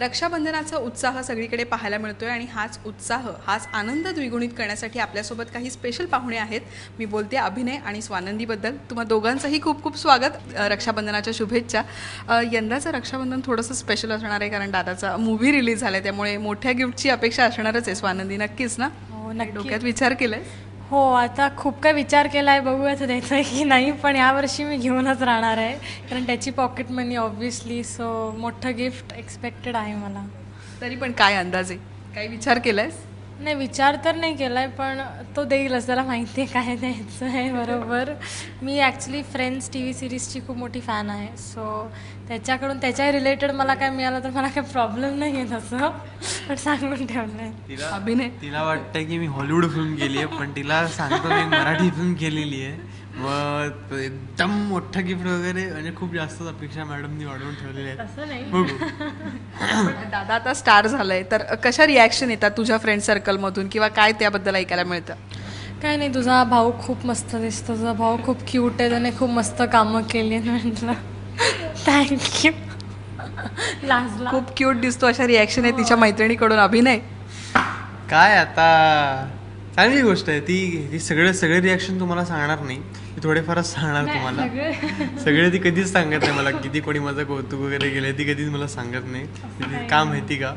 रक्षाबंधनाचा उत्साह सगळीकडे पाहायला मिळतोय आणि हाच उत्साह, हाच आनंद द्विगुणित करण्यासाठी आपल्यासोबत काही स्पेशल पाहुणे आहेत. मी बोलते अभिनय आणि स्वानंदीबद्दल. तुम्हा दोघांचंही खूप खूप स्वागत. रक्षाबंधनाच्या शुभेच्छा. यंदाचं रक्षाबंधन थोडंसं स्पेशल असणार आहे कारण दादाचा मूव्ही रिलीज झाला आहे, त्यामुळे मोठ्या गिफ्टची अपेक्षा असणारच आहे. स्वानंदी नक्कीच ना? हो, नक्की. डोक्यात विचार केलाय? हो, आता खूप काय विचार केला आहे, बघूयाच द्यायचं आहे की नाही, पण यावर्षी मी घेऊनच राहणार आहे कारण त्याची पॉकेट मनी ऑब्व्हियसली. सो मोठं गिफ्ट एक्सपेक्टेड आहे मला. तरी पण काय अंदाजे, काही विचार केलायस? नाही, विचार तर नाही केला आहे, पण तो देईलच, त्याला माहिती आहे काय द्यायचं आहे. बरोबर. मी ॲक्च्युली फ्रेंड्स TV सिरीजची खूप मोठी फॅन आहे. सो त्याच्याकडून त्याच्या रिलेटेड मला काय मिळालं तर मला काही प्रॉब्लेम नाही आहे तसं, पण सांगून ठेवलं आहे. अभिनय, तिला वाटतं की मी हॉलिवूड फिल्म केली आहे, पण तिला सांगतो मी मराठी फिल्म केलेली आहे. मग एकदम मोठं गिफ्ट वगैरे म्हणजे खूप जास्त अपेक्षा मॅडमनी वाढवून ठेवलेली आहे. असं नाही. बघू. दादा आता स्टार झालाय तर कशा रिॲक्शन येतात तुझ्या फ्रेंड सर्कलमधून किंवा काय त्याबद्दल ऐकायला मिळतं? काय नाही, तुझा भाऊ खूप मस्त दिसतो, तुझा भाऊ खूप क्यूट आहे, त्याने खूप मस्त कामं केली आहेत. म्हटलं थँक्यू. लाजला. खूप क्यूट दिसतो अशा रिॲक्शन आहे तिच्या मैत्रिणीकडून. अभिनय, काय आता चांगली गोष्ट आहे ती सगळे रिॲक्शन तुम्हाला सांगणार नाही, मी थोडेफारच सांगणार तुम्हाला. सगळे ती कधीच सांगत नाही मला. किती कोणी माझं कौतुक वगैरे केलंय ती कधीच मला सांगत नाही. का माहिती का,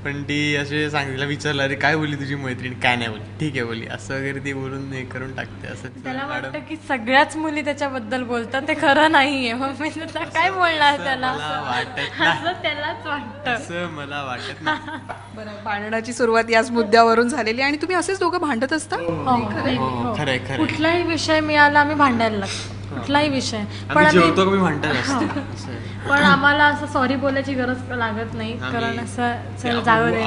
पण ती असे सांगितलं, विचारलं अरे काय बोलली तुझी मैत्रीण, काय नाही बोलली, ठीक आहे बोलली, असं वगैरे ती बोलून हे करून टाकते. असं त्याला वाटतं की सगळ्याच मुली त्याच्याबद्दल बोलतात, ते खरं नाहीये. मग मी त्याला काय बोलणार, त्याला त्यालाच वाटतं. असं मला वाटत नाही. बरं, भांडणाची सुरुवात याच मुद्द्यावरून झालेली आणि तुम्ही असेच दोघं भांडत असता? खरंय. कुठलाही विषय मिळाला आम्ही भांडायला लागतो, कुठलाही विषय. पण जेवतो मी म्हणतात असते. पण आम्हाला असं सॉरी बोलायची गरज लागत नाही, कारण असं चल जाऊ दे.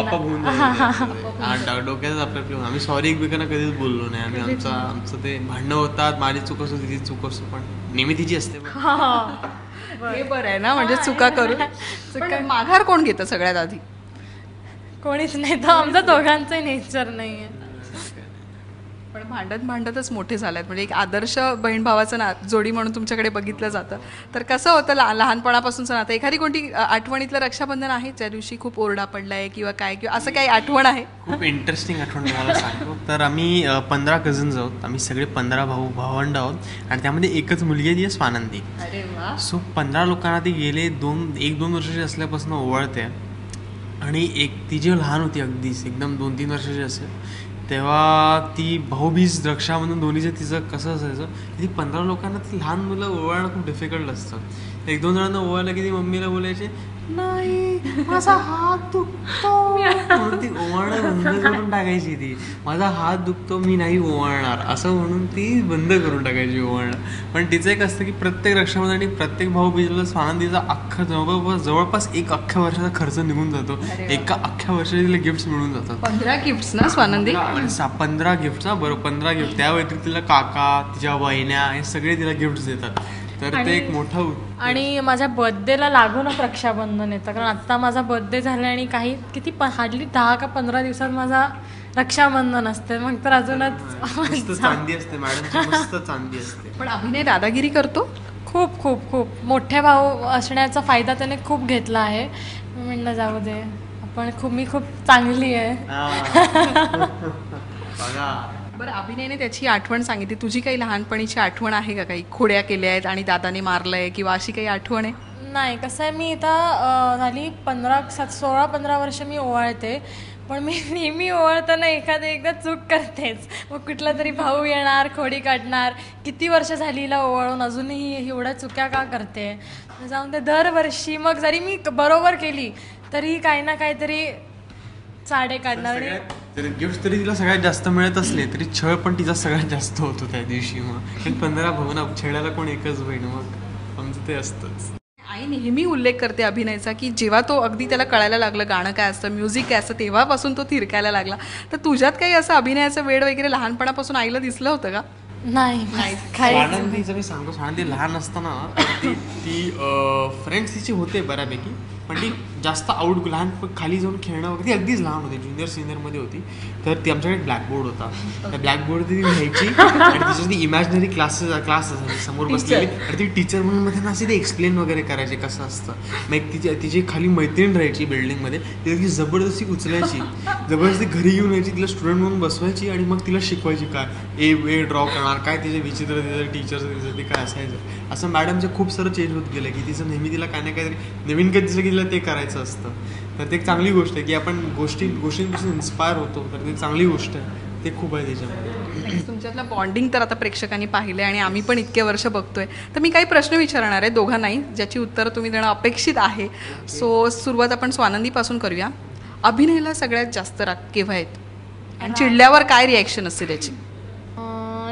डोक्यातच आपल्या आम्ही सॉरी एकमेकांना कधीच बोललो नाही. आम्ही आमचं ते भांडणं होतात, माझी चूक असो तिची चूक असो, पण नेहमी तिची असते. हे बरं आहे ना, म्हणजे चुका करून माघार कोण घेतं सगळ्यात आधी? कोणीच नाही, तर आमचं दोघांचं नेचर नाहीये. पण भांडतच मोठे झालेत, म्हणजे एक आदर्श बहीण भावाचं जोडी म्हणून तुमच्याकडे बघितलं जातं. तर कसं होतं लहानपणापासूनचं नातं? एखादी कोणती आठवणीतलं रक्षाबंधन आहे ज्या दिवशी खूप ओरडा पडलाय किंवा काय, किंवा असं काही आठवण आहे? खूप इंटरेस्टिंग आठवण तुम्हाला सांगतो. तर आम्ही 15 कझन्स आहोत, आम्ही सगळे 15 भावंड आहोत आणि त्यामध्ये एकच मुलगी आहे, ती आहे स्वानंदी. अरे वा. सो 15 लोकांना ती गेले 1-2 वर्षाची असल्यापासून ओवाळते. आणि ती जेव्हा लहान होती, अगदीच एकदम 2-3 वर्षाची असेल, तेव्हा ती भाऊबीज रक्षाबंधन दोन्हीचं तिचं कसं असायचं, ती 15 लोकांना ती लहान मुलं ओवाळणं खूप डिफिकल्ट असतं. 1-2 जणांना ओवाळलं की ती मम्मीला बोलायचे नाही माझा हात दुखतो, म्हणून ती ओवाळणं बंद करून टाकायची. ती माझा हात दुखतो मी नाही ओवाळणार असं म्हणून ती बंद करून टाकायची ओवाळणं. पण तिचं एक असतं की प्रत्येक रक्षाबंधन आणि प्रत्येक भाऊबीजेला स्वानंदीचा जवळपास एक अख्ख्या वर्षाचा खर्च निघून जातो. एका अख्ख्या वर्षाचे तिला गिफ्ट्स मिळून जातात. 15 गिफ्ट्स ना स्वानंदी? 15 गिफ्ट ना, बरोबर 15 गिफ्ट. त्या व्यतिरिक्त तिला काका, तिच्या बहिण्या हे सगळे तिला गिफ्ट देतात. तर ते एक मोठं. आणि माझ्या बर्थडेला लागूनच रक्षाबंधन येतं, कारण आता माझा बर्थडे झाला आणि किती हार्डली 10 का 15 दिवसात माझा रक्षाबंधन असते. मग तर अजूनच चांदी असते मॅडम, मस्त चांदी असते. पण अभिनय दादागिरी करतो खूप खूप खूप. मोठे भाऊ असण्याचा फायदा त्याने खूप घेतला आहे. मी म्हणलं जाऊ दे, मी खूप चांगली आहे. बरं, अभिनयने त्याची आठवण सांगितली, तुझी काही लहानपणीची आठवण आहे का? काही खोड्या केल्या आहेत आणि दादाने मारलंय किंवा अशी काही आठवण आहे? नाही, कसं आहे, मी इथं झाली 16-15 वर्ष मी ओवाळते, पण मी नेहमी ओवाळताना एकदा चूक करतेच. मग कुठला तरी भाऊ येणार, खोडी काढणार, किती वर्ष झाली हिला ओवाळून अजूनही एवढ्या चुक्या का करते, जाऊन ते दरवर्षी मग जरी मी बरोबर केली तरी काही ना काहीतरी चाडे काढणार. गिफ्ट तरी तिला सगळ्यात जास्त मिळत असले तरी छळ पण तिचा सगळ्यात जास्त होतो त्या दिवशी. मग 15 भाऊ ना, छेडायला कोण एकच बहीण, मग आमचं ते असतंच. आई नेहमी उल्लेख करते अभिनयचा की जेव्हा तो अगदी त्याला कळायला लागलं गाणं काय असतं, म्युझिक काय असतं, तेव्हापासून तो थिरकायला लागला. तर तुझ्यात काही असं अभिनयाचं वेळ वगैरे लहानपणापासून आईला दिसलं होतं का? नाही. स्वानंदीचं मी सांगतो, स्वानंदी लहान असताना ती फ्रेंड्स तिची होते बऱ्यापैकी, पण ती जास्त आउट लहान खाली जाऊन खेळणं वगैरे ती अगदीच लहान होती, ज्युनियर सिनियरमध्ये होती. तर ती आमच्याकडे ब्लॅकबोर्ड होता, त्या ब्लॅकबोर्डवरती ती लिहायची आणि तिची ती इमॅजिनरी क्लास असायची समोर बसलेली आणि ती टीचर म्हणून मध्ये ना असे ते एक्सप्लेन वगैरे करायचे कसं असतं. मग तिची खाली मैत्रीण राहायची बिल्डिंगमध्ये, ती ती जबरदस्ती उचलायची, जबरदस्ती घरी घेऊन यायची, तिला स्टुडंट म्हणून बसवायची आणि मग तिला शिकवायची काय ए ड्रॉ करणार, काय तिचे विचित्र तिचं टीचरचं तिचं ते काय असायचं. असं मॅडमचं खूप सारं चेंज होत गेलं की तिचं नेहमी तिला काय ना काहीतरी नवीन काही दिसलं की तिला ते करायचं असतं. तर ते एक चांगली गोष्ट आहे की आपण गोष्टींपासून इन्स्पायर होतो, तर ती चांगली गोष्ट आहे, ते खूप आहे त्याच्यामध्ये. तुमच्यातलं बॉन्डिंग तर आता प्रेक्षकांनी पाहिलं आणि आम्ही पण इतके वर्ष बघतोय. तर मी काही प्रश्न विचारणार आहे दोघांनाही, ज्याची उत्तरं तुम्ही देणं अपेक्षित आहे. सो सुरुवात आपण स्वानंदीपासून करूया. अभिनयला सगळ्यात जास्त राग केव्हा येतो आणि चिडल्यावर काय रिॲक्शन असते त्याची?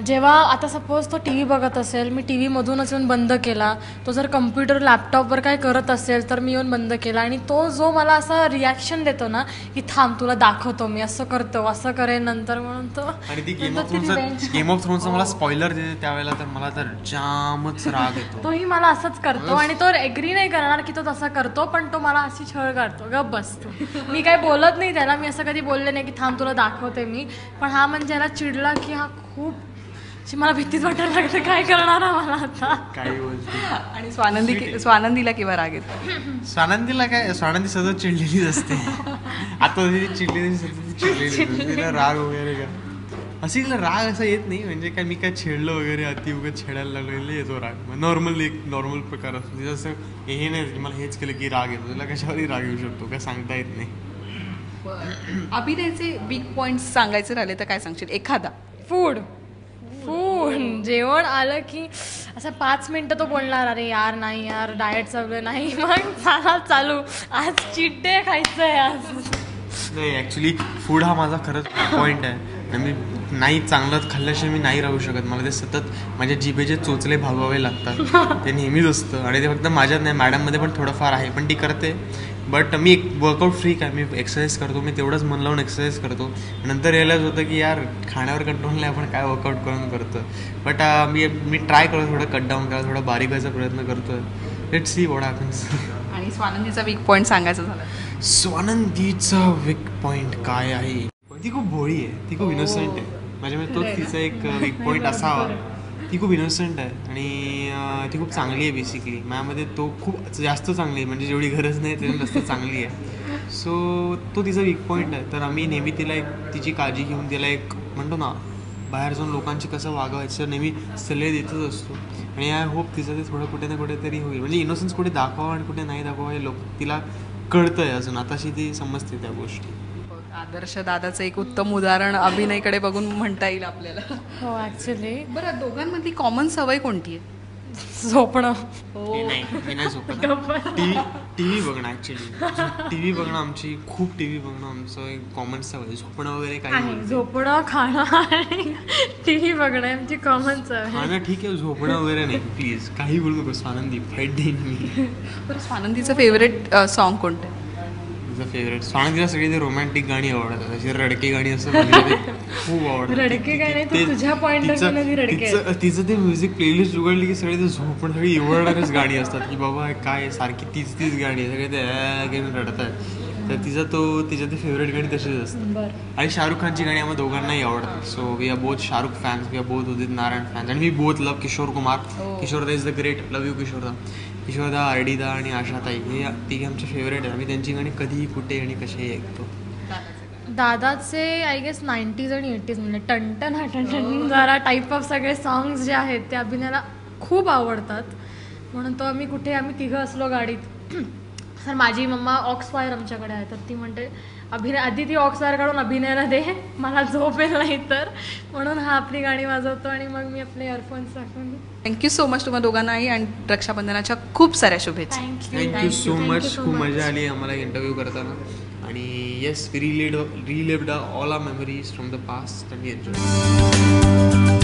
जेव्हा आता सपोज तो टी व्ही बघत असेल, मी टी व्हीमधूनच येऊन बंद केला, तो जर कम्प्युटर लॅपटॉपवर काय करत असेल तर मी येऊन बंद केला आणि तो जो मला असा रिॲक्शन देतो ना की थांब तुला दाखवतो मी असं करतो असं करेन नंतर, म्हणून तो आणि ती गेम ऑफ थ्रोन्सचा मला स्पॉइलर देते त्यावेळेला तर मला तर जामच राग येतो. तोही मला असंच करतो आणि तो एग्री नाही करणार की तो तसा करतो, पण तो मला अशी छळ काढतो, गप बसतो. मी काही बोलत नाही त्याला, मी असं कधी बोलले नाही की थांब तुला दाखवते मी, पण हा म्हणजे याला चिडला की हा खूप मला भीतीच वाटायला लागते, काय करणार मला आता काही गोष्टी. आणि स्वानंदीला केव्हा राग येतो? स्वानंदीला काय, स्वानंदी सतत चिडलेलीच असते. आता चिडलेली सतत चिडलेली, तिला राग वगैरे का अशी तिला राग असा येत नाही, म्हणजे काय मी काय छेडलं वगैरे अति उगाच छेडायला लागलेलं येतो राग. नॉर्मल एक नॉर्मल प्रकार असतो तिचं, असं हे नाही की मला हेच केलं की राग येतो, तिला कशावरही राग येऊ शकतो, काय सांगता येत नाही. अभिनयचे वीक पॉइंट्स सांगायचे राहिले तर काय सांगशील एखादा? फूड जेवण आलं की असं 5 मिनिटं तो बोलणार अरे यार नाही यार डाएट चालू नाही, मग चालू आज चीट डे खायचं आहे आज. नाही ॲक्च्युली फूड हा माझा खरंच पॉईंट आहे. मी नाही चांगलं खाल्ल्याशिवाय मी नाही राहू शकत. मला ते सतत माझ्या जिभेचे चोचले भागवावे लागतात, ते नेहमीच असतं. आणि ते फक्त माझ्यात नाही, मॅडममध्ये पण थोडंफार आहे, पण ती करते. बट मी एक वर्कआउट फ्रीक आहे, मी एक्सरसाइज करतो, मी तेवढंच मन लावून एक्सरसाइज करतो. नंतर रिअलाइज होतं की यार खाण्यावर कंट्रोल नाही, आपण काय वर्कआउट करून करतो. बट मी ट्राय करतो थोडं कट डाऊन करायला, थोडं बारीक व्हायचा प्रयत्न करतो. Let's see what happens. आणि स्वानंदीचा वीक पॉईंट सांगायचं झालं? स्वानंदीचा वीक पॉईंट काय आहे? ती खूप भोळी आहे, ती खूप इनोसंट आहे. माझ्यामध्ये तोच तिचा एक वीक पॉईंट असावा. ती खूप इनोसंट आहे आणि ती खूप चांगली आहे बेसिकली. माझ्यामध्ये तो खूप जास्त चांगली आहे, म्हणजे जेवढी गरज नाही त्याच्यात जास्त चांगली आहे. सो तो तिचा वीक पॉईंट आहे. तर आम्ही नेहमी तिला एक तिची काळजी घेऊन तिला एक म्हणतो ना बाहेर जाऊन लोकांची कसं वागायचं नेहमी सल्ले देतच असतो. आणि आय होप तिचं ते थोडं कुठे ना कुठेतरी होईल, म्हणजे इनोसन्स कुठे दाखवा आणि कुठे नाही दाखवा हे तिला कळतंय अजून, आताशी ती समजते त्या गोष्टी. आदर्श दादाचं एक उत्तम उदाहरण अभिनयकडे बघून म्हणता येईल आपल्याला. हो ॲक्च्युली. बरं, दोघांमधली कॉमन सवय कोणती आहे? झोपणं. मी नाही झोपत. टी व्ही बघणं. ॲक्च्युली टी व्ही बघणं आमची खूप टी व्ही बघणं आमचं एक कॉमन सवय. झोपणं वगैरे काही, झोपणं खाणं आणि टी व्ही बघणं आमची कॉमन सवय. खाणं ठीक आहे, झोपणं वगैरे नाही प्लीज, काही बोलू नको. स्वानंदी फाईट देईन मी. बरं, स्वानंदीचं फेवरेट सॉन्ग कोणतं आहे? फेवरेट स्वानंदीला सगळी ते रोमॅन्टिक गाणी आवडतात, अशी रडके गाणी असं खूप आवडतात. रडके गाणी तुझ्या पॉइंट तिचं ते म्युझिक प्लेलिस्ट उघडली की सगळे ते झोपण सगळी एवढणारच गाणी असतात की बाबा काय सारखी तीच गाणी सगळे ते रडतात. तर तिचं ते फेवरेट गाणी तशीच असतात. आणि शाहरुख खानची गाणी आम्हाला दोघांनाही आवडतात. So we are both Shahrukh fans, we are both Udit Narayan fans, आणि we both love Kishore Kumar. किशोरदा is the great, love you किशोरदा. किशोरदा, आरडीदा आणि आशाताई हे तिघे आमचे फेवरेट आहे. आम्ही त्यांची गाणी कधीही कुठे आणि कसेही ऐकतो. दादाचे आय गेस 90s आणि 80s म्हणजे टनटन हटन जरा टाईप ऑफ सगळे सॉंग्स जे आहेत ते अभिनयाला खूप आवडतात. म्हणून तो आम्ही तिघं असलो गाडीत तर माझी मम्मा ऑक्सवायर आमच्याकडे आहे, तर ती म्हणते आधी ती ऑक्सवायर काढून अभिनयाला दे, मला झोप येईल नाही तर, म्हणून हा आपली गाणी वाजवतो आणि मग मी आपले इयरफोन्स टाकून. थँक्यू सो मच तुम्हा दोघांनाही आणि रक्षाबंधनाच्या खूप साऱ्या शुभेच्छा. Thank you so much. खूप मजा आली आम्हाला इंटरव्ह्यू करताना. आणि yes, we relived all our memories from the past and we enjoy.